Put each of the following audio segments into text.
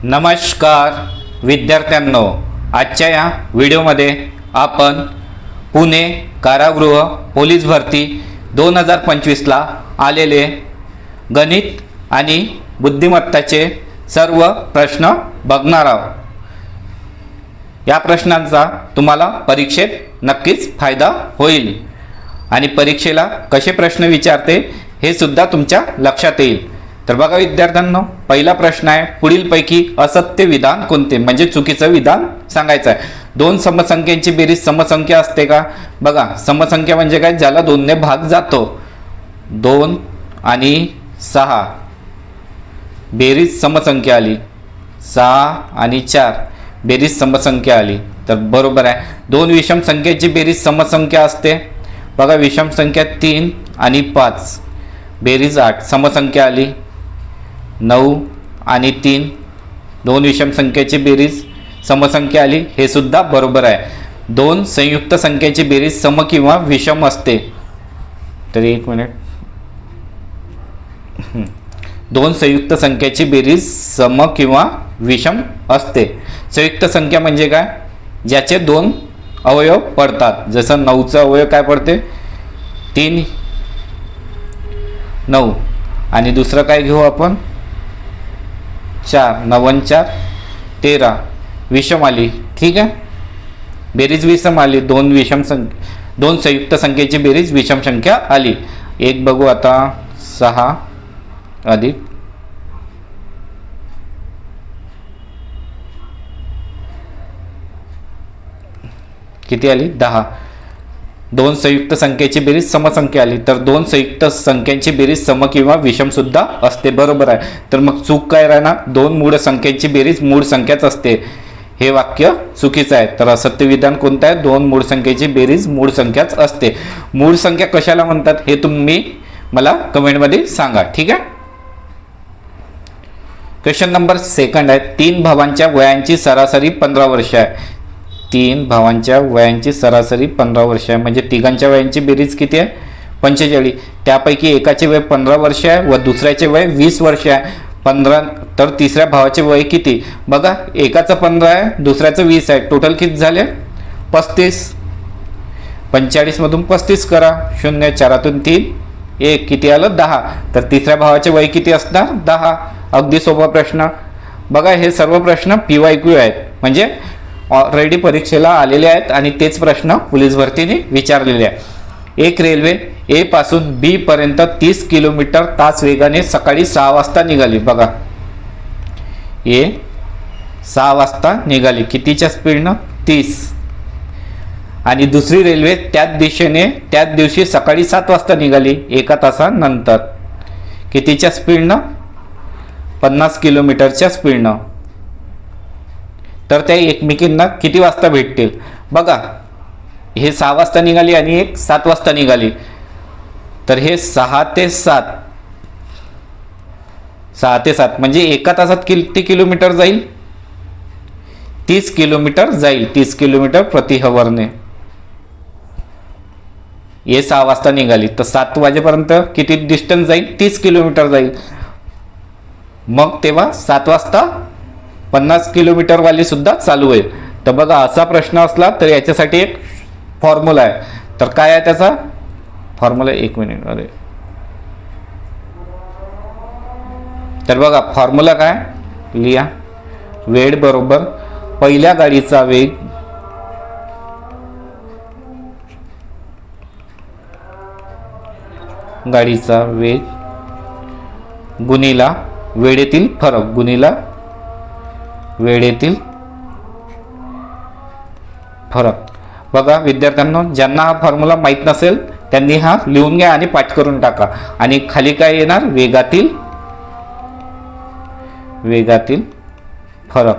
नमस्कार विद्यार्थ्यांनो, आजच्या या व्हिडिओमध्ये आपण पुणे कारागृह पोलीस भरती 2025ला आलेले गणित आणि बुद्धिमत्ताचे सर्व प्रश्न बघणार आहोत। या प्रश्नांचा तुम्हाला परीक्षेत नक्कीच फायदा होईल आणि परीक्षेला कसे प्रश्न विचारते हे सुद्धा तुमच्या लक्षात येईल। तर बघा विद्यार्थ्यांनो, पहिला प्रश्न आहे, पुढीलपैकी असत्य विधान कोणते, म्हणजे चुकीचं विधान सांगायचं आहे। दोन समसंख्यांची बेरीज समसंख्या असते का? बघा, समसंख्या म्हणजे काय, ज्याला 2 ने भाग जातो। 2 आणि 6 बेरीज समसंख्या आली, 6 आणि 4 बेरीज समसंख्या आली, तर बरोबर आहे। दोन विषम संख्येची बेरीज समसंख्या असते। बघा, विषम संख्या 3 आणि 5 बेरीज 8 समसंख्या आली। 9 आणि 3 दोन विषम संख्येची बेरीज समसंख्या आली, हे सुद्धा बरोबर आहे। दोन संयुक्त संख्येची बेरीज सम किंवा विषम असते, तर एक मिनिट, दोन संयुक्त संख्येची बेरीज सम किंवा विषम असते। संयुक्त संख्या म्हणजे काय, ज्याचे 2 अवयव पडतात, जसं 9चा अवयव काय पडते, 3 9, आणि दुसरं काय घेऊ आपण, 4 9 4 13 विषम आली, ठीक आहे, बेरीज विषम आली। दोन संयुक्त संख्येची बेरीज विषम संख्या आली। एक बघू आता, 6 अधिक किती आली, 10। दोन संयुक्त संख्येची बेरीज समसंख्या आली, तर दोन संयुक्त संख्यांची बेरीज सम किंवा विषम सुद्धा असते, बरोबर आहे। तर मग चूक काय राहणार, दोन मूळ संख्यांची बेरीज मूळ संख्याच असते, हे वाक्य चुकीचं आहे। तर असत्य विधान कोणतं आहे, दोन मूळ संख्येची बेरीज मूळ संख्याच असते। मूळ संख्या कशाला म्हणतात हे तुम्ही मला कमेंटमध्ये सांगा, ठीक आहे। क्वेश्चन नंबर 2 आहे, 3 भावांच्या वयांची सरासरी 15 वर्ष आहे। 3 भावांच्या वयांची सरासरी 15 वर्ष आहे, म्हणजे तिघांच्या वयांची बेरीज किती आहे, 45। त्यापैकी एकाचे वय 15 वर्ष आहे व दुसऱ्याचे वय 20 वर्ष आहे। 15, तर तिसऱ्या भावाचे वय किती? बघा, एकाचं 15 आहे, दुसऱ्याचं 20 आहे, टोटल किती झाले, 35। 45 मधून 35 करा, 0 4 3 1 किती आलं, 10। तर तिसऱ्या भावाचे वय किती असणार, 10। अगदी सोपा प्रश्न। बघा, हे सर्व प्रश्न PYQ आहेत, म्हणजे ऑलरेडी परीक्षेला आलेले आहेत आणि तेच प्रश्न पोलीस भरतीने विचारलेले आहे। एक रेल्वे ए पासून बी पर्यंत 30 किलोमीटर तास वेगाने सकाळी 6 वाजता निघाली। बघा, ए 6 वाजता निघाली, कितीच्या स्पीडनं, 30। आणि दुसरी रेल्वे त्याच दिशेने त्याच दिवशी सकाळी 7 वाजता निघाली, 1 तासानंतर, कितीच्या स्पीडनं, 50 किलोमीटरच्या स्पीडनं। तर त्या एकमेकींना किती वाजता भेटतील? बघा, हे 6 वाजता निघाली आणि एक 7 वाजता निघाली, तर हे 6 ते 7 म्हणजे 1 तासात किती किलोमीटर जाईल, 30 किलोमीटर जाईल, 30 किलोमीटर प्रति हवरने। हे 6 वाजता निघाली, तर 7 वाजेपर्यंत किती डिस्टन्स जाईल, 30 किलोमीटर जाईल। मग तेव्हा 7 वाजता 50 किलोमीटर वाली सुद्धा चालू होईल। तर बघा, असा प्रश्न असला तर याच्यासाठी एक फॉर्म्युला आहे, तर काय आहे त्याचा फॉर्म्युला, 1 मिनिट, अरे, तर बघा फॉर्म्युला काय लिहा, वेळ बरोबर पहिल्या गाडीचा वेग गुणिला वेळेतील फरक, गुणिला वेळेतील फरक। बघा विद्यार्थ्यांनो, ज्यांना हा फॉर्म्युला माहीत नसेल त्यांनी हा लिहून घ्या आणि पाठ करून टाका। आणि खाली काय येणार, वेगातील फरक,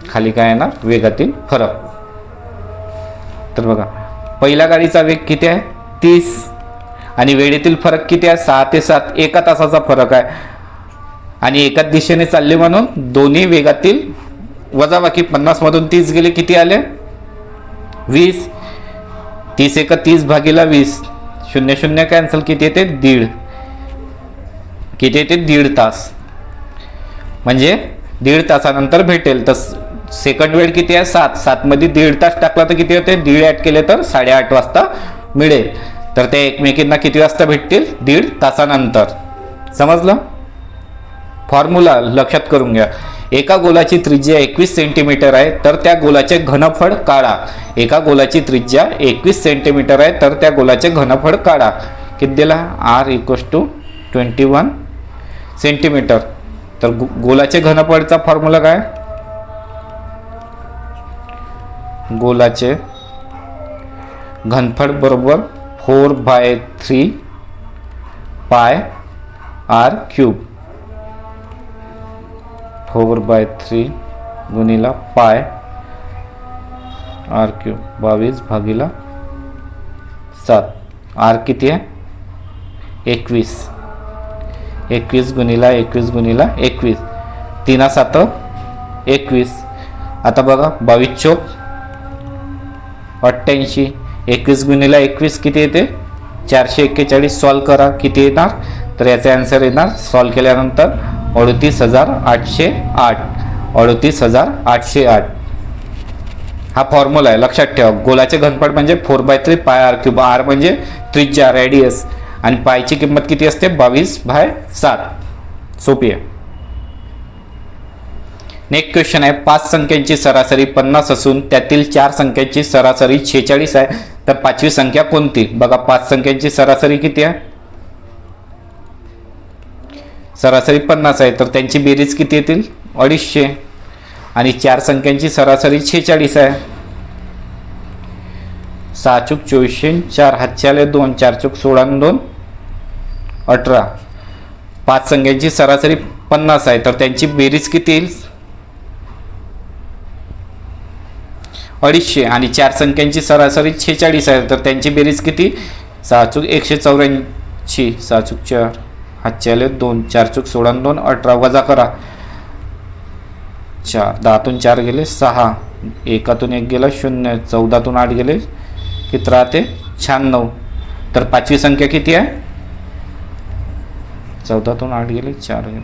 खाली काय येणार, वेगातील फरक। तर बघा, पहिल्या गाडीचा वेग किती आहे, 30, आणि वेळेतील फरक किती आहे, 6 ते 7, 1 तासाचा फरक आहे। आणि एकाच दिशेने चालले म्हणून दोन्ही वेगातील वजाबाकी, 50 मधून 30 गेले, किती आले, 20। 30 × 30 भागिले 20, 0 0 कॅन्सल, किती येते, 1.5, किती येते, 1.5 तास। म्हणजे 1.5 तासानंतर भेटेल. तर सेकंड वेळ किती आहे 7. 7 मध्ये 1.5 तास टाकला तर किती होते, 1.5 ॲड केले तर 8:30 वाजता मिळेल. तर ते एकमेकींना किती वाजता भेटतील, 1.5 तासानंतर. समजलं. फॉर्म्युला लक्षात करून घ्या. एका गोलाची त्रिज्या 21 सेंटीमीटर आहे तर त्या गोलाचे घनफळ काढा. एका गोलाची त्रिज्या 21 सेंटीमीटर आहे तर त्या गोलाचे घनफळ काढा. किती दिला, r = 21 सेंटीमीटर. तर गोलाचे घनफळचा फॉर्म्युला काय, गोलाचे घनफळ बरोबर 4/3 पाय r³. 4/3 गुणिला पाय r³, 22/7. r किती आहे 21. 21 गुणिला 21 गुणिला 21, 3×7 21. आता बघा 22×4 88. 21 गुणिला 21 किती येते, 441. सॉल्व करा, किती येणार, तर याचा आन्सर येणार सॉल्व केल्यानंतर 38,808. 38,808 हा फॉर्म्युला आहे, लक्षात ठेवा. गोलाचे घनफळ म्हणजे 4/3 पाय r³. r म्हणजे त्रिज्या, रेडियस, आणि पायची किंमत किती असते, 22/7. सोपी आहे. नेक्स्ट क्वेश्चन आहे, 5 संख्यांची सरासरी 50 असून त्यातील 4 संख्यांची सरासरी 46 आहे तर 5वी संख्या कोणती. बघा 5 संख्यांची सरासरी किती आहे, सरासरी 50 आहे तर त्यांची बेरीज किती येतील, 250. आणि 4 संख्यांची सरासरी 46 आहे. 6×24, 4 हातच्याले 2, 4×16, 2 18. 5 संख्यांची सरासरी 50 आहे तर त्यांची बेरीज किती येईल, 250. आणि 4 संख्यांची सरासरी 46 आहे तर त्यांची बेरीज किती, 6×184, 6×4 हातच्याले 2, 4×16, 2 18. वजा करा, 4, 10तून 4 गेले 6, 1तून 1 गेला 0, 14तून 8 गेले किती राहते 96. तर 5वी संख्या किती आहे, 14तून 8 गेले 4 गेले,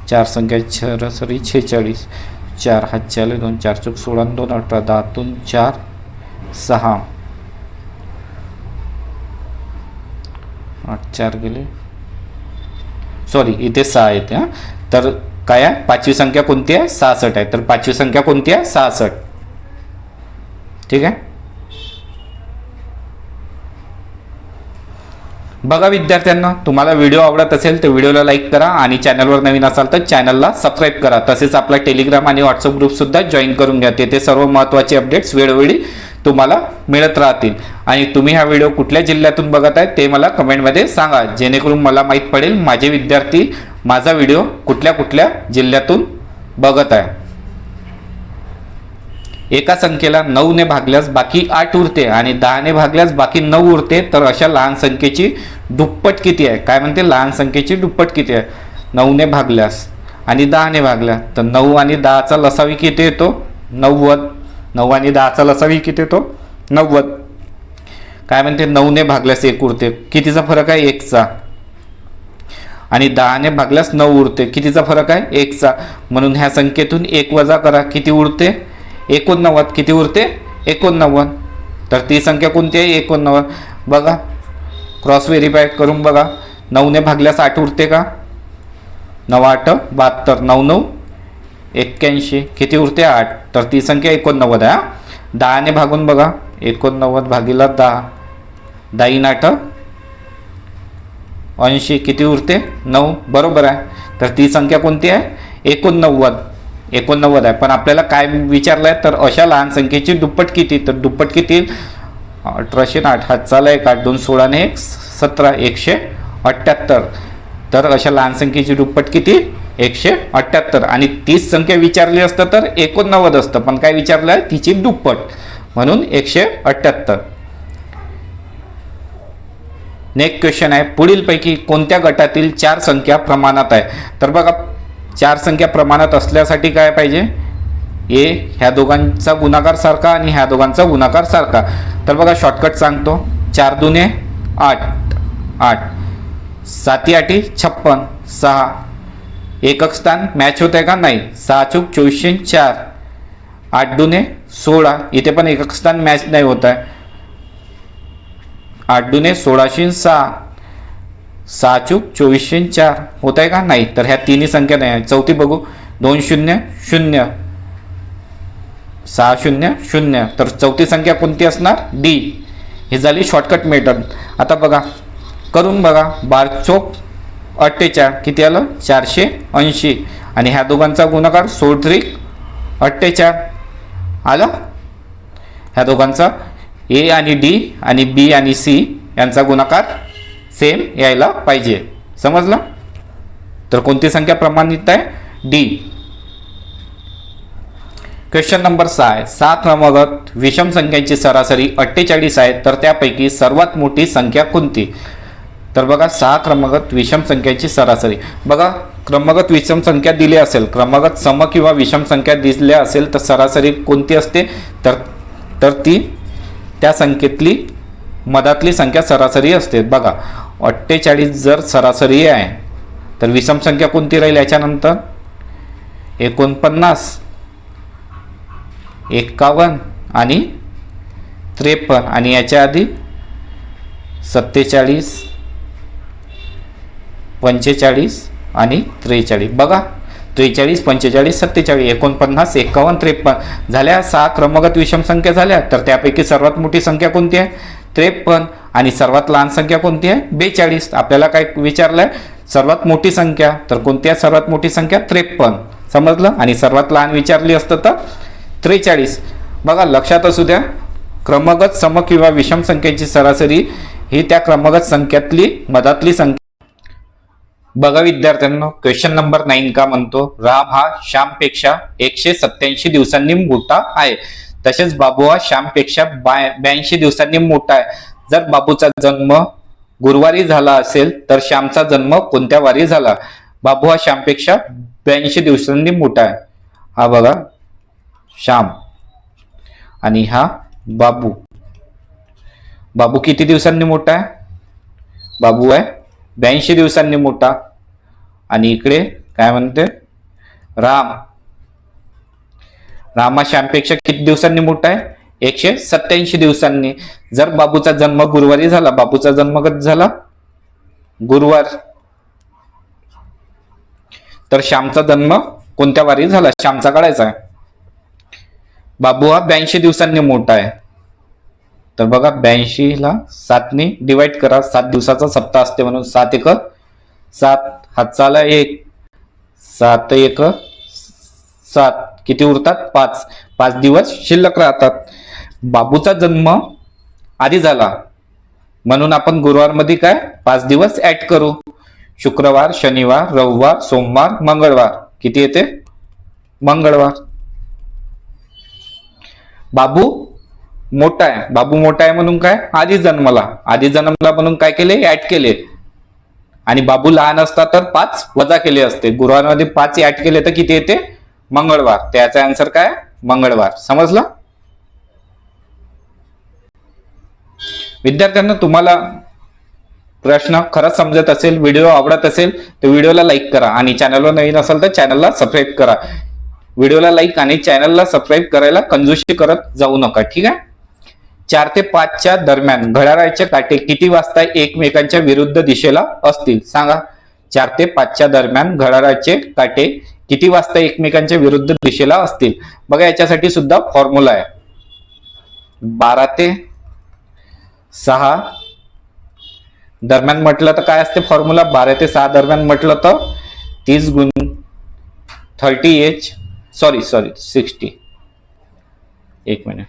4 संख्या सरासरी 46. 4 हातच्याले 2, 4×16, 2 18, 10तून 4 6, 8 4 गेले, सॉरी इथे 6 येते. तर काय आहे, 5वी संख्या कोणती आहे, 66 आहे. तर 5वी संख्या कोणती आहे, 66. ठीक आहे. बघा विद्यार्थ्यांना, तुम्हाला व्हिडिओ आवडत असेल तर व्हिडिओला लाईक करा आणि चॅनलवर नवीन असाल तर चॅनलला सबस्क्राईब करा. तसेच आपला टेलिग्राम आणि व्हॉट्सअप ग्रुप सुद्धा जॉईन करून घ्या. तेथे सर्व महत्त्वाचे अपडेट्स वेळोवेळी तुम्हाला मिळत राहतील. आणि तुम्ही हा व्हिडिओ कुठल्या जिल्ह्यातून बघत आहे ते मला कमेंटमध्ये सांगा, जेणेकरून मला माहीत पडेल माझे विद्यार्थी माझा व्हिडिओ कुठल्या कुठल्या जिल्ह्यातून बघत आहे. एका संख्येला 9 ने भागल्यास बाकी 8 उरते आणि 10 ने भागल्यास बाकी 9 उरते तर अशा लहान संख्येची दुप्पट किती आहे. काय म्हणते, लहान संख्येची दुप्पट किती आहे, 9 ने भागल्यास आणि 10 ने भागल्यास. तर 9 आणि 10चा लसावी किती येतो, 90. 9 आणि 10चा लसावी किती येतो, 90. काय म्हणते, 9 ने भागल्यास 1 उरते, कितीचा फरक आहे, 1चा. आणि 10 ने भागल्यास 9 उरते, कितीचा फरक आहे, 1चा. म्हणून ह्या संख्येतून 1 वजा करा, किती उरते, 89. किती उरते, 89. तर ती संख्या कोणती आहे, 89. बघा क्रॉस व्हेरीफाय करून बघा, 9 ने भागल्यास 8 उरते का, 9 8 72, 9 9 81, किती उरते, 8. तर ती संख्या 89 आहे. 10 ने भागून बघा, 89 भागीला 10, 10 8 80, किती उरते, 9. बरोबर आहे. तर ती संख्या कोणती आहे, 89. 89 आहे. पण आपल्याला काय विचारलं आहे, तर अशा लहान संख्येची दुप्पट किती. तर दुप्पट किती, 1808 हातचाला 1 8 2 16 ने 1 17, 178. तर अशा लहान संख्येची दुप्पट किती, 178. आणि तीच संख्या विचारली असतं तर 89 असतं, पण काय विचारलं आहे, तिची दुप्पट, म्हणून 178. नेक्स्ट क्वेश्चन आहे, पुढीलपैकी कोणत्या गटातील 4 संख्या प्रमाणात आहे. तर बघा 4 संख्या प्रमाणात असल्यासाठी काय पाहिजे, ह्या दोघांचा गुणाकार सारखा आणि ह्या दोघांचा गुणाकार सारखा. तर बघा शॉर्टकट सांगतो, 4 दुने 8 8, साती आठी 56, 6 एकक स्थान मॅच होत आहे का? नाही. 6 चूक 24/4, 8 दुने 16, इथे पण एकक स्थान मॅच नाही होत आहे. 8 दुने 16/6, 6 चूक 24/4 होत आहे का? नाही. तर ह्या तिन्ही संख्या नाही आहे. चौथी बघू, 2 0 0, 6 0 0, तर चौथी संख्या कोणती असणार? डी. ही झाली शॉर्टकट मेथड. आता बघा, करून बघा. 12 चोक 48, किती आलं? 480, आणि ह्या दोघांचा गुणाकार 16 त्रिक 48 आलं. ह्या दोघांचा ए आणि डी आणि बी आणि सी यांचा गुणाकार सेम यायला पाहिजे. समजलं? तर कोणती संख्या प्रमाणित आहे? डी. क्वेश्चन नंबर 6 आहे. 6 क्रमागत विषम संख्यांची सरासरी 48 आहे, तर त्यापैकी सर्वात मोठी संख्या कोणती? तर बघा, 6 क्रमागत विषम संख्यांची सरासरी. बघा, क्रमागत विषम संख्या दिली असेल, क्रमागत सम किंवा विषम संख्या दिल्या असेल, तर सरासरी कोणती असते? तर ती त्या संख्येतली मधातली संख्या सरासरी असते. बघा, 48 जर सरासरी आहे, तर विषम संख्या कोणती राहील याच्यानंतर? 49, 51 आणि 53, आणि याच्या आधी 47, 45 आणि 43. बघा, 43, 45, 47, 49, 51, 53 झाल्या. 6 क्रमागत विषम संख्या झाल्या. तर त्यापैकी सर्वात मोठी संख्या कोणती आहे? 53, आणि सर्वात लहान संख्या कोणती आहे? 42. आपल्याला काय विचारलंय? सर्वात मोठी संख्या. तर कोणती आहे सर्वात मोठी संख्या? 53. समजलं? आणि सर्वात लहान विचारली असतं तर 43. बघा, लक्षात असू द्या, क्रमागत सम किंवा विषम संख्येची सरासरी ही त्या क्रमागत संख्यातली मधातली संख्या. बघा विद्यार्थ्यांनो, क्वेश्चन नंबर 9 का म्हणतो? राम हा श्यामपेक्षा 187 दिवसांनी मोठा आहे, तसेच बाबू हा श्यामपेक्षा 82 दिवसांनी मोठा आहे. जर बाबूचा जन्म गुरुवारी झाला असेल, तर श्यामचा जन्म कोणत्या वारी झाला? बाबू हा श्यामपेक्षा 82 दिवसांनी मोठा आहे. हा बघा श्याम, आणि हा बाबू. बाबू किती दिवसांनी मोठा आहे? बाबू आहे 82 दिवसांनी मोठा. आणि इकडे काय म्हणते? राम. राम हा श्यामपेक्षा किती दिवसांनी मोठा आहे? 187 दिवसांनी. जर बाबूचा जन्म गुरुवारी झाला, बाबूचा जन्म कधी झाला? गुरुवार. तर श्यामचा जन्म कोणत्या वारी झाला? श्यामचा काढायचा आहे. बाबू हा 82 दिवसांनी मोठा आहे. तर बघा, 82 ला 7 ने डिवाइड करा. 7 दिवसाचा सप्ताह असते म्हणून 7 एक 7, हातचा आला 1, 7 एक 7, किती उरतात? 5. 5 दिवस शिल्लक राहतात. बाबूचा जन्म आधी झाला म्हणून आपण गुरुवार मध्ये काय 5 दिवस ऍड करू. शुक्रवार, शनिवार, रविवार, सोमवार, मंगळवार. किती येते? मंगळवार. बाबू मोठा आहे. बाबू मोठा आहे म्हणून काय? आधी जन्मला म्हणून काय केले? ऍड केले. आणि बाबू लहान असता तर 5 वजा केले असते. गुरुवारमध्ये 5 ऍड केले तर किती येते? मंगळवार. त्याचा आन्सर काय? मंगळवार. समजलं? विद्यार्थ्यांना, तुम्हाला प्रश्न खरंच समजत असेल, व्हिडिओ आवडत असेल तर व्हिडिओला लाईक करा, आणि चॅनलवर नवीन असेल तर चॅनलला सबस्क्राईब करा. व्हिडिओला लाईक आणि चॅनलला सबस्क्राईब करायला कंजूसी करत जाऊ नका. ठीक आहे? 4 ते 5च्या दरम्यान घड्याळाचे काटे किती वाजता एकमेकांच्या विरुद्ध दिशेला असतील? सांगा. 4 ते 5च्या दरम्यान घड्याळाचे काटे किती वाजता एकमेकांच्या विरुद्ध दिशेला असतील? बघा, याच्यासाठी सुद्धा फॉर्म्युला आहे. 12 ते 6 दरम्यान म्हटलं तर काय असते फॉर्म्युला? 12 ते 6 दरम्यान म्हटलं तर 30 गुण 30H, सॉरी 60. एक मिनिट.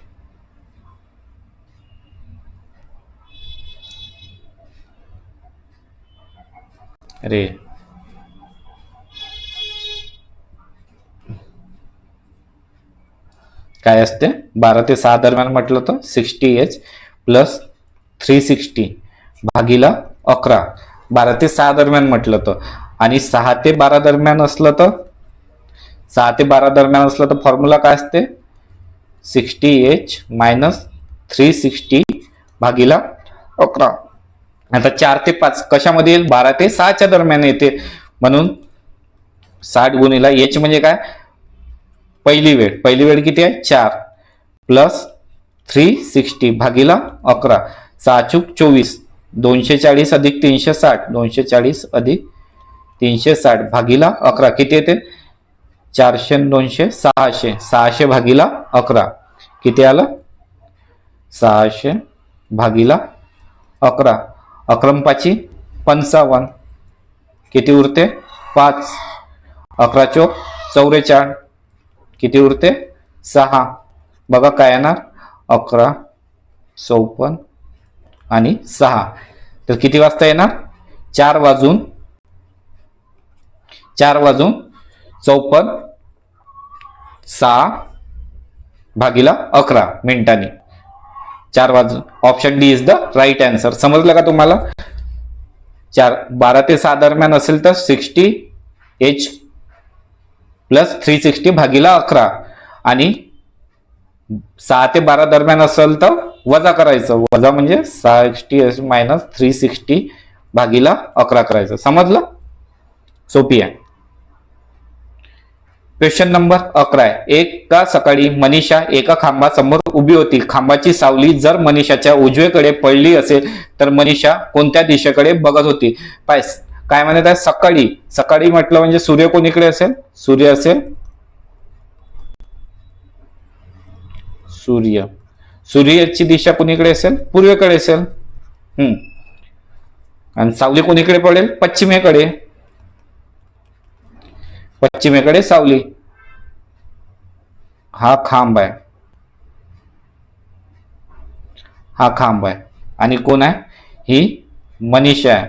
अरे, काय असते? 12 ते 6 दरम्यान म्हटलं तर 60H प्लस 360 भागीला 11. 12 ते 6 दरम्यान म्हटलं तर, आणि 6 ते 12 दरम्यान असलं तर, 6 ते 12 दरम्यान असलं तर फॉर्म्युला काय असते? 60H मायनस 360 भागीला 11. आता 4 ते 5 कशामध्ये येईल? 12 ते 6च्या दरम्यान येते, म्हणून 60 गुणिला एच म्हणजे काय? पहिली वेळ किती आहे? 4 प्लस 360 भागिला 11, 6 चूक 24, 240 अधिक 360, 240 अधिक 360 भागिला 11 किती येते? 400 200 600, 600 भागिला 11 किती आलं? 600 भागिला 11, 11 पाची 55 किती उरते? 5, 11 चोक 44 किती उरते? 6. बघा काय येणार? 11 54 आणि 6, तर किती वाजता येणार? 4 वाजून 54 6 भागिला 11 मिनिटांनी, 4 वाजून. Option D is the right answer. समजलं का तुम्हाला? 12 ते 6 दरम्यान असेल तर 60H प्लस 360 भागिला 11, आणि 6 ते 12 दरम्यान असेल तर वजा करायचं, वजा म्हणजे 60H मायनस 360 भागिला 11 करायचं. समजलं? सोपी आहे. क्वेश्चन नंबर 11 आहे. एका सकाळी मनीषा एका खांबासमोर उभी होती. खांबाची सावली जर मनीषाच्या उजवीकडे पडली असेल तर मनीषा कोणत्या दिशेकडे बघत होती? पाय काय म्हणत आहे? सकाळी. सकाळी म्हटलं म्हणजे सूर्य कोणीकडे असेल? सूर्य असेल सूर्याची दिशा कोणीकडे असेल? पूर्वेकडे असेल. आणि सावली कोणीकडे पडेल? पश्चिमेकडे. पश्चिमेकडे सावली. हा खांब आहे, हा खांब आहे, आणि कोण आहे? ही मनीषा आहे.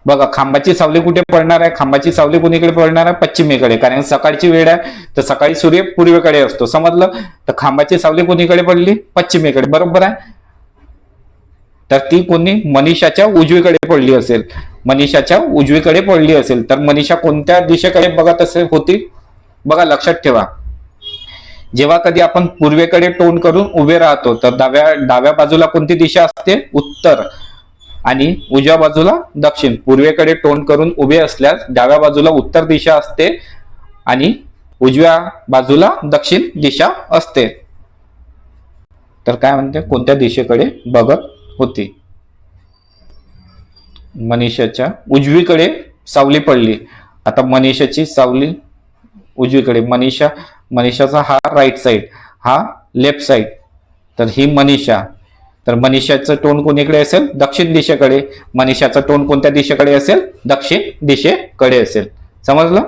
बघा खांबाची सावली कुठे पडणार आहे? खांबाची सावली कोणीकडे पडणार आहे? पश्चिमेकडे, कारण सकाळची वेळ आहे, तर सकाळी सूर्य पूर्वेकडे असतो. समजलं? तर खांबाची सावली कोणीकडे पडली? पश्चिमेकडे. बरोबर आहे. तर ती कोणी? मनीषाच्या उजवीकडे पडली असेल. मनीषाच्या उजवीकडे पडली असेल तर मनीषा कोणत्या दिशेकडे बघत असेल होती? बघा लक्षात ठेवा, जेव्हा कधी आपण पूर्वेकडे तोंड करून उभे राहतो तर डाव्या बाजूला कोणती दिशा असते? उत्तर, आणि उजव्या बाजूला दक्षिण. पूर्वेकडे तोंड करून उभे असल्यास डाव्या बाजूला उत्तर दिशा असते आणि उजव्या बाजूला दक्षिण दिशा असते. तर काय म्हणते? कोणत्या दिशेकडे बघत होती? मनीषाच्या उजवीकडे सावली पडली. आता मनीषाची सावली उजवीकडे, मनीषाचा हा राईट साइड, हा लेफ्ट साइड, तर ही मनीषा. तर मनीषाचं तोंड कोणीकडे असेल? दक्षिण दिशेकडे. मनीषाचं तोंड कोणत्या दिशेकडे असेल? दक्षिण दिशेकडे असेल. समजलं?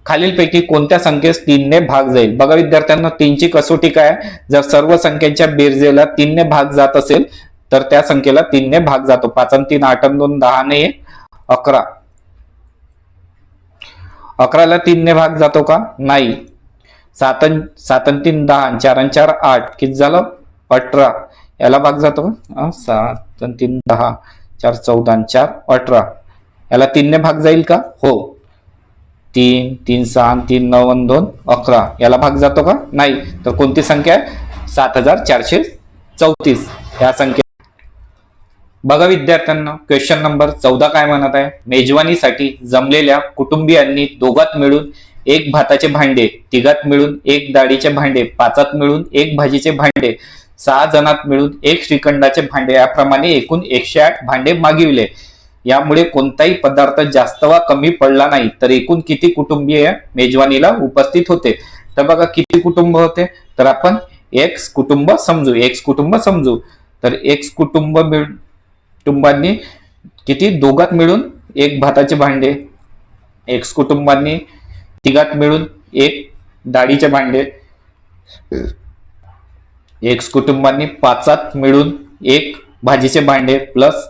खालीलपैकी कोणत्या संख्येस 3 ने भाग जाईल? बघा विद्यार्थ्यांना, 3 ची कसोटी काय? जर सर्व संख्यांच्या बेरजेला 3 ने भाग जात असेल तर त्या संख्येला 3 ने भाग जातो. 5 आणि 3 8 आणि 2 10 आणि 1 11. 11ला 3 ने भाग जातो का? नाही. 7 आणि 3 10, 4 आणि 4 8, किती झालं? 18. याला भाग जातो का? 7 आणि 3 10, 4 14 आणि 4 18. याला 3 ने भाग जाईल का? हो. 3 3 6 आणि 3 9 आणि 2 11. याला भाग जातो का? नाही. तर कोणती संख्या आहे? 7434 ह्या संख्या. बघा विद्यार्थ्यांना, क्वेश्चन नंबर 14 काय म्हणत आहे? मेजवानीसाठी जमलेल्या कुटुंबियांनी दोघात मिळून एक भाताचे भांडे, तिघात मिळून एक डाळीचे भांडे, पाचात मिळून एक भाजीचे भांडे, 6 जणात मिळून एक श्रीखंडाचे भांडे, याप्रमाणे एकूण 108 भांडे मागिवले. यामुळे कोणताही पदार्थ जास्त वा कमी पडला नाही. तर एकूण किती कुटुंबीय मेजवानीला उपस्थित होते? तर बघा किती कुटुंब होते? तर आपण एक्स कुटुंब समजू. तर एक्स कुटुंबांनी किती? दोघात मिळून एक भाताचे भांडे, एक्स कुटुंबांनी तिघात मिळून एक डाळीचे भांडे, एक्स कुटुंबांनी पाचात मिळून एक भाजीचे भांडे, प्लस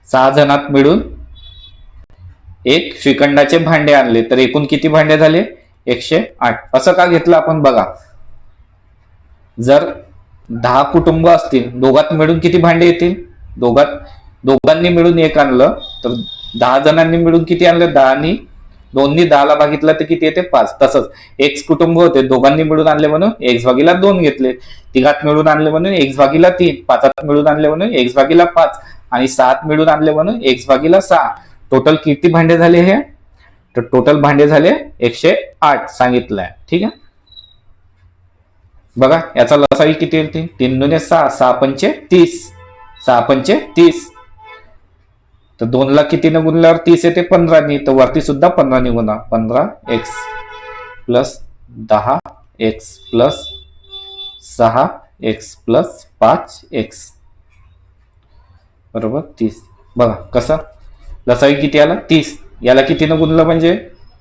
6 जणात मिळून एक श्रीखंडाचे भांडे आणले. तर एकूण किती भांडे झाले? 108. असं का घेतलं आपण? बघा, जर 10 कुटुंब असतील, दोघात मिळून किती भांडे येतील? दोघांनी मिळून एक आणलं तर 10 जणांनी मिळून किती आणलं? 10 आणि 2नी 10ला भागितलं तर किती येते 5. तसंच एक्स कुटुंब होते, दोघांनी मिळून आणले म्हणून एक्स भागीला 2 घेतले, तिघात मिळून आणले म्हणून एक्स भागीला 3, पाचात मिळून आणले म्हणून एक्स भागीला 5 आणि 6 मिळून आणले म्हणून एक्स भागीला 6. टोटल किती भांडे झाले हे? तर टोटल भांडे झाले 108 सांगितलंय. ठीक आहे, बघा याचा लसावी किती येईल? 3 दुने 6, 6 पंचे 30, 6 पंचे 30. तर 2ला कितीने गुणल्यावर 30 येते? 15नी. तर वरती सुद्धा 15नी गुणा. 15x plus 10x plus 6x plus 5x बरोबर 30. बघा कसं लसावी किती आला? 30. याला कितीने गुणलं म्हणजे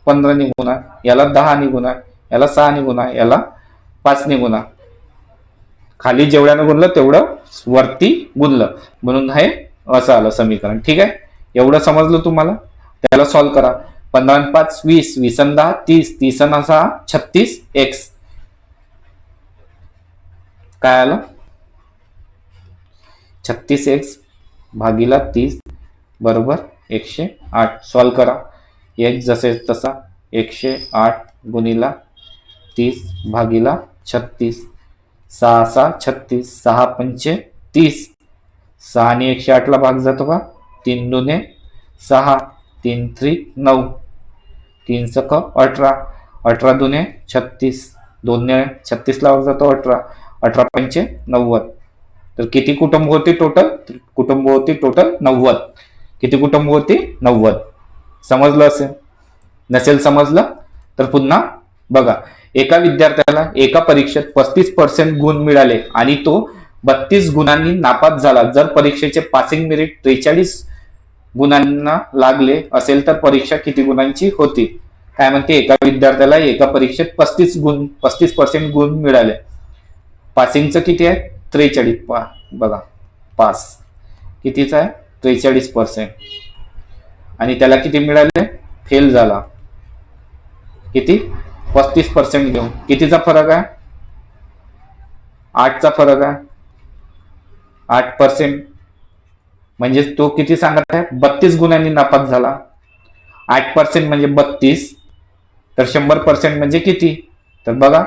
15नी गुणा, याला 10नी गुणा, याला 6नी गुणा, याला 5नी गुणा. खाली जेवढ्यानं गुणलं तेवढं वरती गुणलं म्हणून हे असं आलं समीकरण. ठीक आहे, एवढं समजलं तुम्हाला? त्याला सॉल्व्ह करा. 15 आणि 5 20, 20 आणि 10 30, 30 आणि 6 36x. काय आलं? 36x भागीला 30 बरोबर 108. सॉल्व्ह करा. एक जसे तसा 108 गुणिला 30 भागीला 36, 6 6 36, 6 पंचे 30, 6 आणि 108ला भाग जातो का? 3 दुने 6, 3 3 9, 3 सक 18, 18 दुने 36, 2 ने 36ला भाग जातो 18, 18 पंचे 90. तर किती कुटुंब होते टोटल? कुटुंब होती टोटल 90. किती कुटुंब होती? 90. समजलं असेल? नसेल समजलं तर पुन्हा बघा. एका विद्यार्थ्याला एका परीक्षेत 35% गुण मिळाले आणि तो 32 गुणांनी नापास झाला. जर परीक्षेचे पासिंग मेरिट 43 गुणांना लागले असेल तर परीक्षा किती गुणांची होती? काय म्हणते? एका विद्यार्थ्याला एका परीक्षेत 35% गुण मिळाले. पासिंगचं किती आहे? 43. बघा पास कितीचा आहे? 43%. आणि त्याला किती मिळाले? फेल झाला. किती? 35% घेऊन. कितीचा फरक आहे? 8चा फरक आहे. 8% म्हणजे तो किती सांगत आहे? 32 गुणांनी नापास झाला. 8% म्हणजे 32, तर 100% म्हणजे किती? तर बघा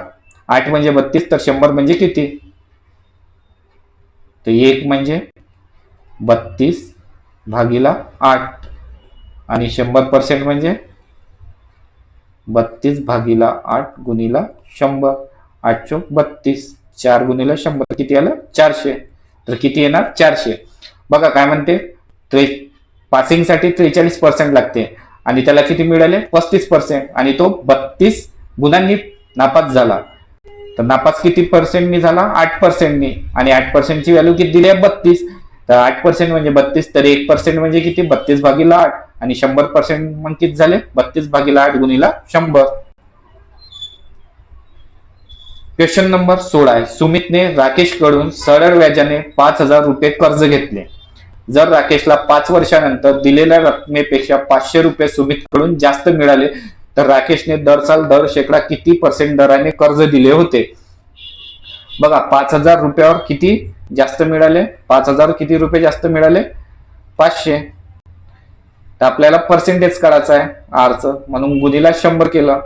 8 म्हणजे 32, तर 100 म्हणजे किती? तर 1 म्हणजे 32 भागीला 8 आणि 100% म्हणजे 32 भागीला 8 गुणिला 100. 8 चोक 32, 4 गुणिला 100 किती आलं? 400. तर किती येणार? 400. बघा काय म्हणते? पासिंग साठी 43% लागते आणि त्याला किती मिळाले? 35%. आणि तो 32 गुणांनी नापास झाला. तर नापास किती पर्सेंटनी झाला? 8%नी. आणि 8% ची व्हॅल्यू किती दिली आहे? 32. तर 8% म्हणजे 32, तर 1% म्हणजे किती? 32 भागीला 8 आणि 100% मग किती झाले? 32 भागीला 8 गुणिला 100. क्वेश्चन नंबर 16 आहे. सुमितने राकेशकडून सरळ व्याजाने 5,000 रुपये कर्ज घेतले. जर राकेशला 5 वर्षानंतर दिलेल्या रकमेपेक्षा 500 रुपये सुमितकडून जास्त मिळाले तर राकेशने दर शेकडा किती % दराने कर्ज दिले होते? बघा 5,000 रुपयावर किती जास्त मिळाले? 5,000 किती रुपये जास्त मिळाले? 500. तर आपल्याला पर्सेंटेज काढायचं आहे आरचं, म्हणून गुणिला 100 केलं.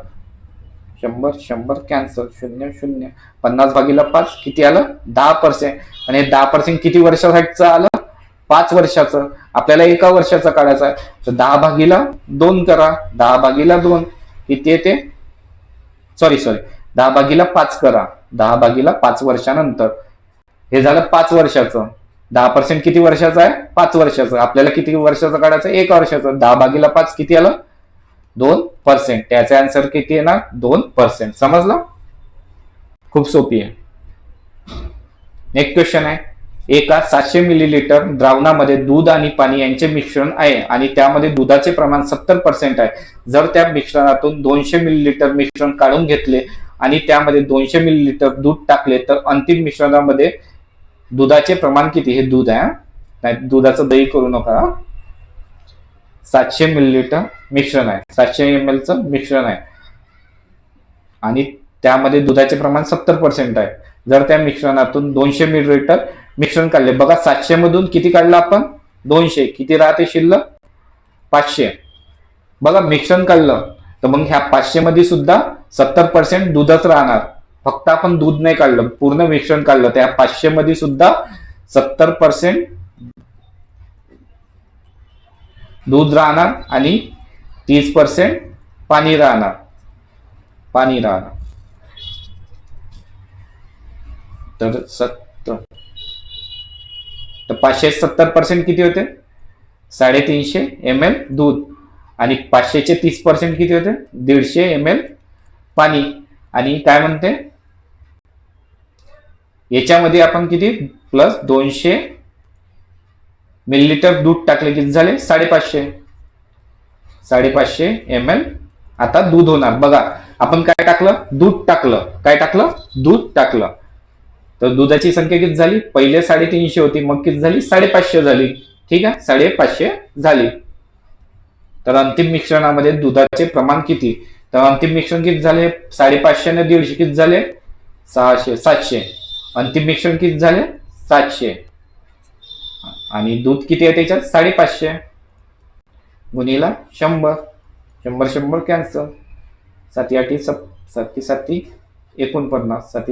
100 कॅन्सल, 0 0. 50 भागीला 5 किती आलं? 10%. आणि 10% किती वर्षासाठीचं आलं? 5 वर्षाचं. आपल्याला एका वर्षाचं काढायचं आहे, तर 10 भागीला 2 करा. 10 भागीला 2 किती येते? सॉरी 10 भागीला 5 करा. 10 भागीला 5 वर्षानंतर हे झालं 5 वर्षाचं. 10% किती वर्षाचं आहे? 5 वर्षाचं. आपल्याला किती वर्षाचं काढायचं? 1 वर्षाचं. 10 भागीला 5 किती आलं? 2%. त्याचा आन्सर किती येणार? 2%. समजलं? खूप सोपी आहे. नेक्स्ट क्वेश्चन आहे. एका 700 मिलीलिटर द्रावणामध्ये दूध आणि पाणी यांचे मिश्रण आहे आणि त्यामध्ये दुधाचे प्रमाण 70% आहे. जर त्या मिश्रणातून 200 मिलीलिटर मिश्रण काढून घेतले आणि त्यामध्ये 200 मिलीलिटर दूध टाकले तर अंतिम मिश्रणामध्ये दुधाचे प्रमाण किती? हे दूध आहे, नाही दुधाचं दही करू नका. 700 मिलीलिटर मिश्रण आहे, 700 ml चं मिश्रण आहे आणि त्यामध्ये दुधाचे प्रमाण 70% आहे. जर त्या मिश्रणातून 200 मिलीलिटर मिश्रण काढले, बघा 700 मधून किती काढलं आपण? 200. किती राहते शिल्लक? 500. बघा मिश्रण काढलं तर मग ह्या 500 मध्ये सुद्धा 70% दूधच राहणार. फक्त आपण दूध नाही काढलं, पूर्ण मिश्रण काढलं, त्या 500 मध्ये सुद्धा 70% दूध राहणार आणि 30% पाणी राहणार. तर 570% किती होते? 350 ml दूध. आणि 500चे 30% किती होते? 150 ml पाणी. आणि काय म्हणते, याच्यामध्ये आपण किती प्लस 200 मिलीलिटर दूध टाकले, किती झाले? 550 ml आता दूध होणार. बघा आपण काय टाकलं? दूध टाकलं. काय टाकलं? दूध टाकलं. तर दुधाची संख्या किती झाली? पहिले 350 होती, मग किती झाली? 550 झाली. ठीक आहे, 550 झाली. तर अंतिम मिश्रणामध्ये दुधाचे प्रमाण किती? तर अंतिम मिश्रण किती झाले? 550 ने 150 किती झाले? 600, 700. अंतिम मिश्रण किती झाले? 700. आणि दूध किती आहे त्याच्यात? 550 गुणिला 100. 100 कॅन्सल. 7 8 7 49. 7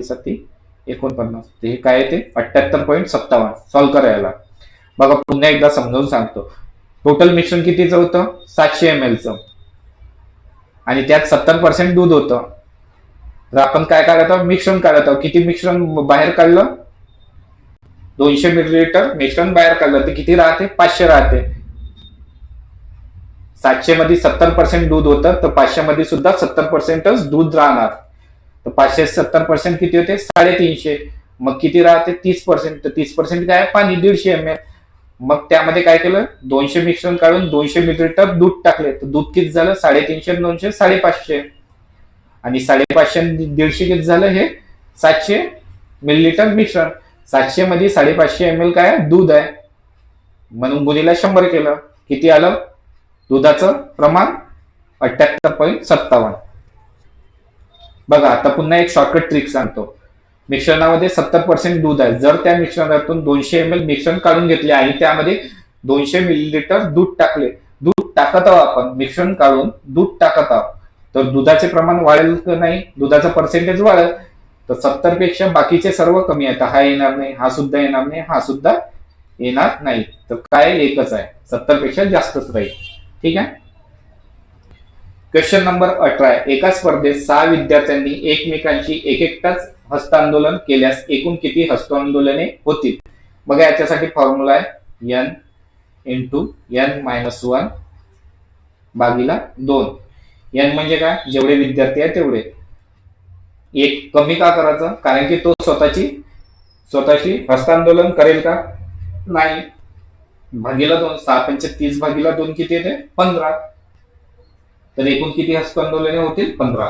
49. हे काय येते? 78.57. सॉल्व्ह करायला. बघा पुन्हा एकदा समजावून सांगतो. टोटल मिश्रण कितीचं होतं? 700 ml चं. आणि त्यात 70% दूध होतं. तर आपण काय काढत आहोत? मिश्रण काढत आहोत. किती मिश्रण बाहेर काढलं? 200 मिलीलिटर मिश्रण बाहेर काढलं. तर किती राहते? 500 राहते. 700 मध्ये 70% दूध होतं, तर 500 मध्ये सुद्धा 70%च दूध राहणार. तर 500 70% किती होते? 350. मग किती राहते? 30%. तर 30% काय? पाणी 150 ml. मग त्यामध्ये काय केलं? 200 मिश्रण काढून 200 मिलीलिटर दूध टाकले. तर दूध किती झालं? 350 200 550. आणि 550 150 किती झालं? हे 700 मिलीलिटर मिश्रण. 700 मध्ये 550 ml काय? दूध आहे. म्हणून गुणिला 100 केलं. किती आलं दुधाचं प्रमाण? 78.57. बघा आता पुन्हा एक शॉर्टकट ट्रिक सांगतो. मिश्रणामध्ये 70% दूध आहे. जर त्या मिश्रणातून 200 ml मिश्रण काढून घेतले आणि त्यामध्ये 200 मिलीलिटर दूध टाकले, दूध टाकत आहोत आपण, मिश्रण काढून दूध टाकत आहोत, तर दुधाचे प्रमाण वाढेल की नाही? दुधाचा पर्सेंटेज वाढेल. तर 70 पेक्षा बाकीचे सर्व कमी आहेत. हा येणार नाही, हा सुद्धा येणार नाही, हा सुद्धा येणार नाही. तर काय? एकच आहे. 70 पेक्षा जास्तच राहील. ठीक आहे. Question number 18. एका स्पर्धेत 6 विद्यार्थ्यांनी एकमेकांची एकटाच हस्तांदोलन केल्यास एकूण किती हस्तांदोलने होतील? बघा याच्यासाठी फॉर्म्युला आहे n इंटू n-1 भागिला 2. n म्हणजे काय? जेवढे विद्यार्थी आहे तेवढे. एक कमी का करायचं? कारण की तो स्वतःची हस्तांदोलन करेल का? नाही. भागिला 2. 6 पंचे 30 भागिला 2 किती येते? 15. तर एकूण किती हस्तांदोलने होतील? 15.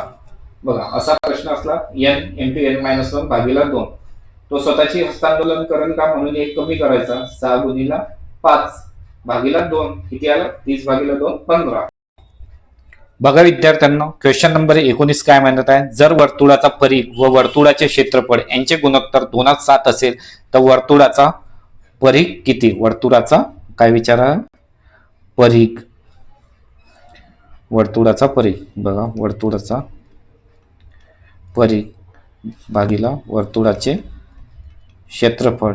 बघा असा प्रश्न असला n इंटू n-1 भागिला 2. तो स्वतःची हस्तांदोलन करेल का? म्हणून एक कमी करायचा. 6 गुणिला 5 भागिला 2 किती आलं? 30 भागिला 2 15. बघा विद्यार्थ्यांनो, क्वेश्चन नंबर 19 काय म्हणत आहे? जर वर्तुळाचा परिघ व वर्तुळाचे क्षेत्रफळ यांचे गुणोत्तर 2:7 असेल तर वर्तुळाचा परिघ किती? वर्तुळाचा काय विचारा? परिघ. वर्तुळाचा परिघ. बघा वर्तुळाचा परिघ भागिला वर्तुळाचे क्षेत्रफळ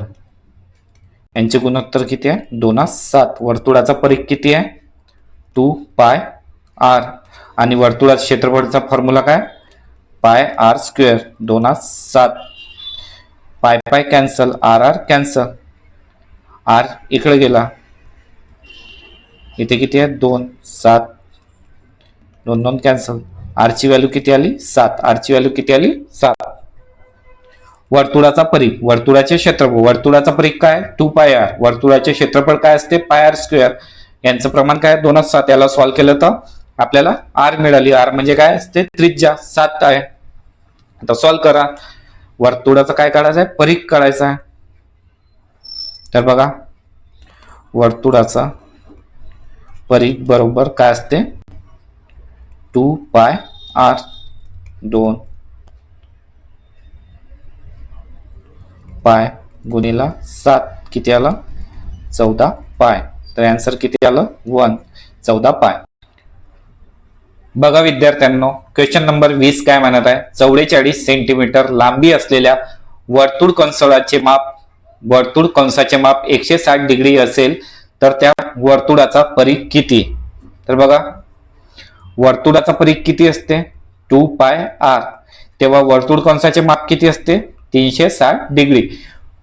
यांचे गुणोत्तर किती आहे? 2:7. वर्तुळाचा परिघ किती आहे? 2πr. आणि वर्तुळाच्या क्षेत्रफळाचा फॉर्म्युला काय? πr². 2:7. पाय कॅन्सल, r कॅन्सल, r इकडे गेला. इथे किती आहे? 2 7. 2 2 कॅन्सल. r ची व्हॅल्यू किती आली? 7. r ची व्हॅल्यू किती आली? 7. वर्तुळाचा परिघ, वर्तुळाचे क्षेत्रफळ. वर्तुळाचा परिघ काय? 2πr. वर्तुळाचे क्षेत्रफळ काय असते? πr². यांचं प्रमाण काय? 2:7. याला सॉल्व्ह केलं तर आपल्याला r मिळाली. r म्हणजे काय असते? त्रिज्या 7 आहे. आता सॉल्व्ह करा. वर्तुळाचा काय काढायचं आहे? परिघ काढायचा आहे. तर बघा वर्तुळाचा परिघ बरोबर काय असते? 2πr. 2 पाय गुणिला 7 किती आला? 14 पाय. तर आन्सर किती आलं? 1. 14 पाय. बघा विद्यार्थ्यांनो, क्वेश्चन नंबर 20 काय म्हणत आहे, 44 सेंटीमीटर लांबी असलेल्या वर्तुळ कंसाचे माप 160 डिग्री असेल तर त्या वर्तुळाचा परिघ किती? तर बघा, वर्तुळाचा परिघ किती असते? 2πr. तेव्हा वर्तुळ कंसाचे माप किती असते? 360 डिग्री.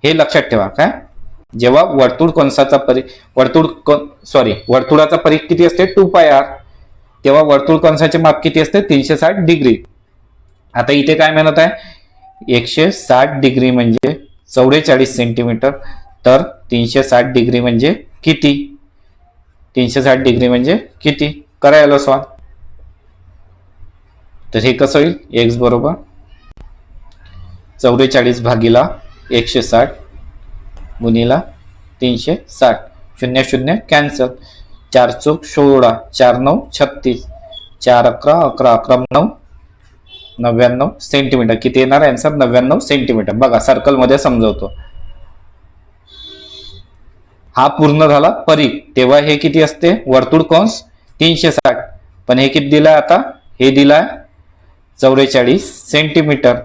हे लक्षात ठेवा. काय, जेव्हा वर्तुळाचा परिघ किती असते? 2πr. तेव्हा वर्तुळ कंसाचे माप किती असते? 360 डिग्री. आता इथे काय म्हणत आहे, 160 डिग्री म्हणजे 44 सेंटीमीटर, तर 360 डिग्री म्हणजे किती? 360 डिग्री म्हणजे किती करायला सॉल्व. तर हे कसं होईल? x बरोबर 44 भागिला 160 गुणिला 360. 0 0 कॅन्सल. 4 चौक 16, 4 9 36, 4 11 11 11 9 99 सेंटीमीटर. किती येणार आन्सर? 99 सेंटीमीटर. बघा, सर्कल मध्ये समजवतो. हा पूर्ण झाला परिघ. तेव्हा हे किती असते? वर्तुळ कंस 360. पण हे किती दिलाय आता? हे दिलाय 44 सेंटीमीटर.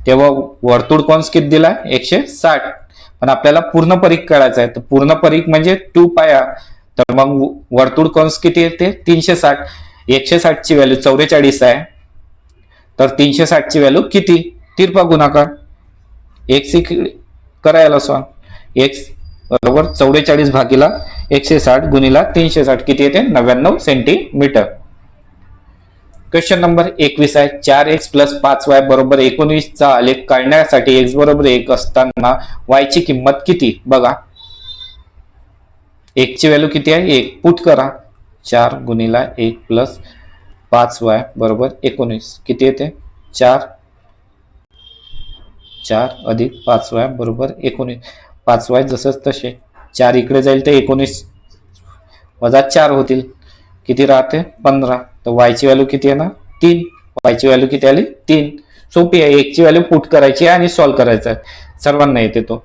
तेव्हा वर्तुळ कंस किती दिलाय? 160. पण आपल्याला पूर्ण परिघ काढायचा आहे. तर पूर्ण परिघ म्हणजे 2πr. तर मग वर्तुळ कंस किती येते? 360. 160 ची व्हॅल्यू 44 आहे, तर 360 ची व्हॅल्यू किती? तिरपा गुणाकार. x करायला सॉल्व. x बरोबर 44 भागिला 160 गुणिला 360 किती येते? 99 सेंटीमीटर. क्वेश्चन नंबर 21 आहे, 4x + 5y बरोबर 19 चा आलेख काढण्यासाठी x बरोबर 1 असताना y ची किंमत किती? बघा, x ची व्हॅल्यू किती आहे? 1 पुट करा. 4 गुणिला 1 + 5y बरोबर 19 किती येते? 4 अधिक 5y बरोबर 19. 5y जसंच तसे. 4 इकडे जाईल तर 19 वजा 4 होतील. किती राहते? 15. तर y ची व्हॅल्यू किती येणार? 3. y ची व्हॅल्यू किती आली? 3. सोपी आहे. 1 ची व्हॅल्यू पुट करायची आणि सॉल्व्ह करायचं आहे. सर्वांना येते तो.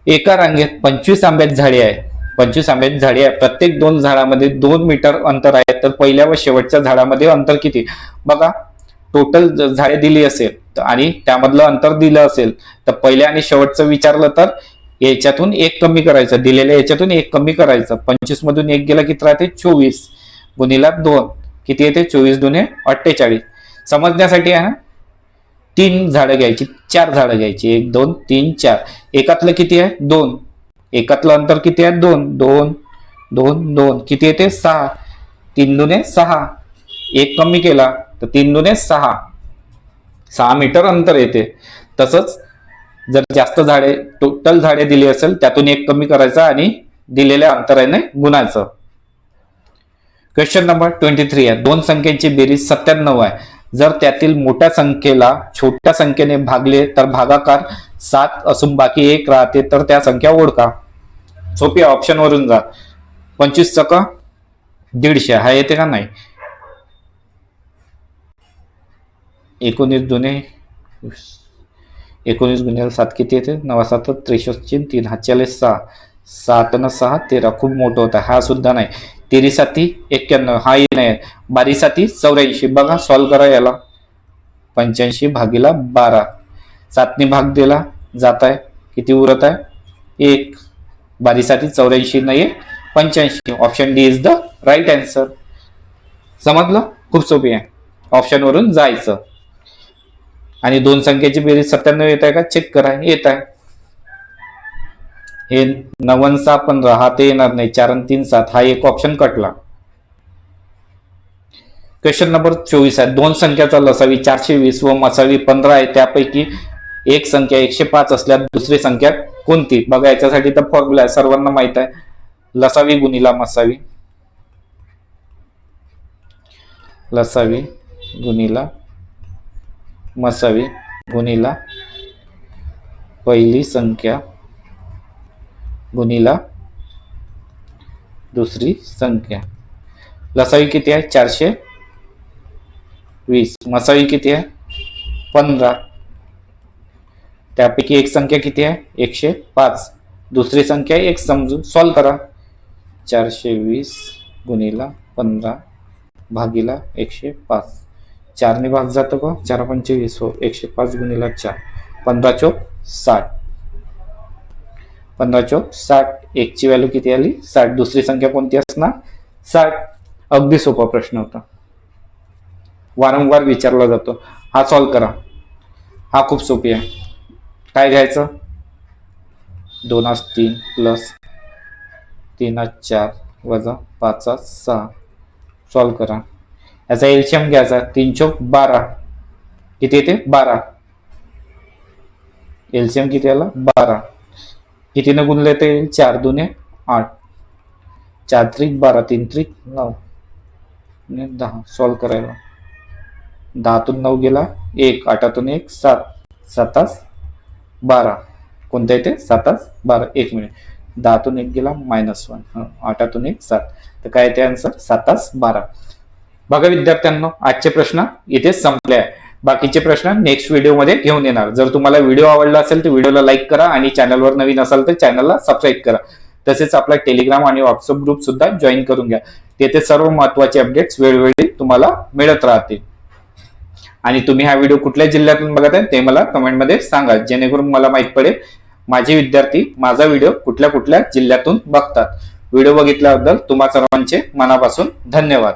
एका रांगेत 25 आंब्याची झाडे आहे. 25 आंब्याची झाडे आहे. प्रत्येक 2 झाडामध्ये 2 मीटर अंतर आहे. तर पहिल्या व शेवटच्या झाडामध्ये अंतर किती? बघा, टोटल झाडे दिली असेल आणि त्यामधलं अंतर दिलं असेल, तर पहिल्या आणि शेवटचं विचारलं तर याच्यातून 1 कमी करायचं. दिलेल्या याच्यातून 1 कमी करायचं. 25 मधून 1 गेला किती राहते? 24 गुणिला 2 किती येते? 24 दुने 48. समजण्यासाठी आहे ना, 3 झाडं घ्यायची, 4 झाडं घ्यायची. 1 2 3 4. एकातलं किती आहे? 2. एकातलं अंतर किती आहे? 2 2 2 2 किती येते? 6. 3 दुने 6. 1 कमी केला तर 3 दुने 6. 6 मीटर अंतर येते. तसंच जर जास्त झाडे, टोटल झाडे दिली असेल, त्यातून 1 कमी करायचं आणि दिलेल्या अंतराने गुणायचं. क्वेश्चन नंबर 23 आहे, 2 संख्येची बेरीज 97 आहे. जर त्यातील मोठ्या संख्येला छोट्या संख्येने भागले तर भागाकार 7 असून बाकी 1 राहते, तर त्या संख्या ओळखा. सोपी ऑप्शन वरून जा. 25 × 150 हा येते का? नाही. 19 दुने 19 गुणिले 7 किती येते? 9 7 63 3 हातच्याले 6. 7 न 6 13. खूप मोठं होता. हा सुद्धा नाही. 13 7 91 हाही नाही. 12 7 84. बघा, सॉल्व करा याला. 85 भागिला 12. 7 ने भाग दिला जात आहे. किती उरत आहे? 1. 12 7 84 नाही 85. Option D is the right answer. समजलं? खूप सोपी आहे. ऑप्शन वरून जायचं. आणि 2 संख्येची बेरीज 97 येत आहे का? चेक करा. येत आहे. हे 9 6 15 हा ते येणार नाही. 4 आणि 3 7 हा एक ऑप्शन कटला. क्वेश्चन नंबर 24 आहे, 2 संख्याचा लसावी 420 व मसावी 15 आहे. त्यापैकी एक संख्या 105 असल्यास दुसरी संख्या कोणती? बघा, याच्यासाठी तर फॉर्म्युला आहे, सर्वांना माहित आहे. लसावी गुणिला मसावी. लसावी गुणिला मसावी गुणिला पहिली संख्या गुणिला दुसरी संख्या. लसावी किती आहे? 420. मसावी किती आहे? 15. त्यापैकी एक संख्या किती आहे? 105. दुसरी संख्या 1 समजून सॉल्व करा. 420 गुणिला 15 भागीला 105. 4 ने भाग जातो का? 4 पंचे 20 हो. 105 गुणिला 4. 15 चौक 60. 15 चौक 60. एक ची व्हॅल्यू किती आली? 60. दुसरी संख्या कोणती असणार? 60. अगदी सोपा प्रश्न होता, वारंवार विचारला जातो. हा सॉल्व करा. हा खूप सोपी आहे. काय घ्यायचं? 2 3 प्लस 3 4 वजा 5 6. सॉल्व करा. याचा एलसीएम घ्यायचा. 3 चौक 12. किती येते? 12. एलसीएम किती आला? 12. कितीने गुणले ते? 4 दुने 8. 4 त्रिक 12, 3 त्रिक 9 आणि 10. सॉल्व करायला. 10तून 9 गेला 1, 8तून 1 7, 7 12. कोणत्या येते? 7 12. 1 मिनिट. 10तून 1 गेला -1. 8तून 1 7. तर काय येते आन्सर? 7 12. बघा विद्यार्थ्यांनो, आजचे प्रश्न इथे संपले आहे. बाकीचे प्रश्न नेक्स्ट व्हिडिओमध्ये घेऊन येणार. जर तुम्हाला व्हिडिओ आवडला असेल तर व्हिडिओला लाईक करा आणि चॅनलवर नवीन असाल तर चॅनलला सबस्क्राईब करा. तसेच आपला टेलिग्राम आणि व्हॉट्सअप ग्रुप सुद्धा जॉईन करून घ्या. तेथे सर्व महत्त्वाचे अपडेट्स वेळोवेळी तुम्हाला मिळत राहतील. आणि तुम्ही हा व्हिडिओ कुठल्या जिल्ह्यातून बघत आहे ते मला कमेंटमध्ये सांगा, जेणेकरून मला माहित पडेल माझे विद्यार्थी माझा व्हिडिओ कुठल्या कुठल्या जिल्ह्यातून बघतात. व्हिडिओ बघितल्याबद्दल तुम्हा सर्वांचे मनापासून धन्यवाद.